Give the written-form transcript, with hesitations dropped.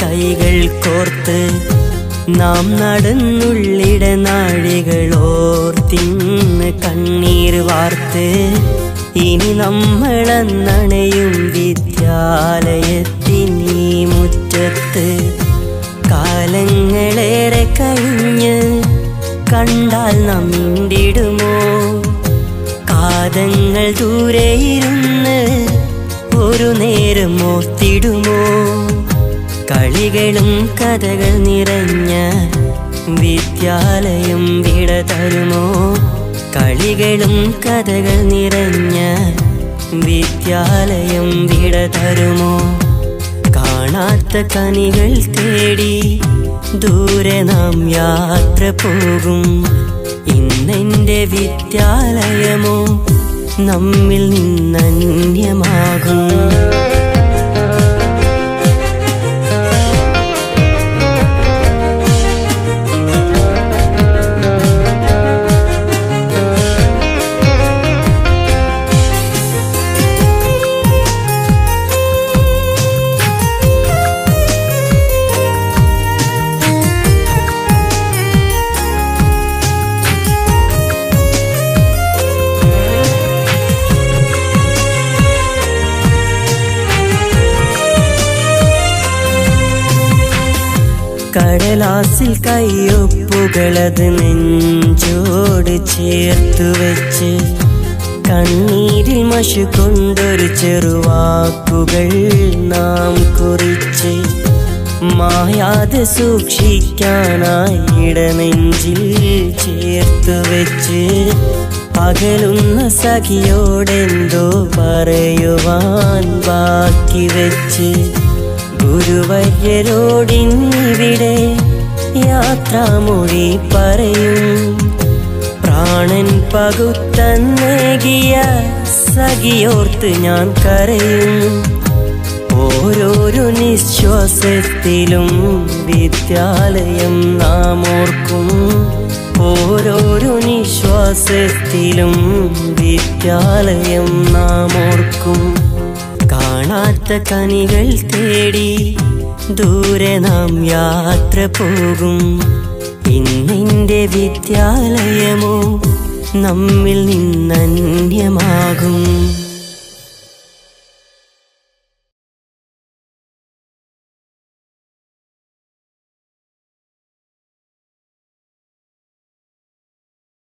കൈകൾ കോർത്ത് നാം നടന്നുള്ളിട നാഴികളോർത്തിന്ന് കണ്ണീർ വാർത്ത് ഇനി നമ്മളന്നണയും വിദ്യാലയത്തിനീ മുറ്റത്ത് കാലങ്ങളേറെ കഴിഞ്ഞ് കണ്ടാൽ നാം മിണ്ടിടുമോ? കാതങ്ങൾ ദൂരെയിരുന്ന് ഒരു നേരം ഓർത്തിടുമോ? കളികളും കഥകൾ നിറഞ്ഞ വിദ്യാലയം വിട തരുമോ? കളികളും കഥകൾ നിറഞ്ഞ വിദ്യാലയം വിട തരുമോ? കാണാത്ത കനികൾ തേടി ദൂരെ നാം യാത്ര പോകും. ഇന്നെൻ്റെ വിദ്യാലയമോ നമ്മിൽ നിന്നന്യമാകും. കടലാസിൽ കയ്യൊപ്പുകളത് നെഞ്ചോട് ചേർത്തു വെച്ച് കണ്ണീരിൽ മഷു കൊണ്ടൊരു ചെറുവാക്കുകൾ നാം കുറിച്ച് മായാതെ സൂക്ഷിക്കാനായി ഇടനെഞ്ചിൽ ചേർത്തു വെച്ച് അകലുന്ന സഖിയോടെന്തോ പറയുവാൻ ബാക്കി വെച്ച് ഗുരുവര്യരോടിന്നിവിടെ യാത്രാമൊഴി പറയും. പ്രാണൻ പകുത്തന്നേകിയ സഖിയോർത്ത് ഞാൻ കരയും. ഓരോരോ നിശ്വാസത്തിലും വിദ്യാലയം നാം ഓർക്കും. ഓരോരോ നിശ്വാസത്തിലും വിദ്യാലയം നാം ഓർക്കും. കാണാത്ത കനികൾ തേടി ദൂരെ നാം യാത്ര പോകും. ഇന്നെൻ്റെ വിദ്യാലയമോ നമ്മിൽ നിന്നന്യമാകും.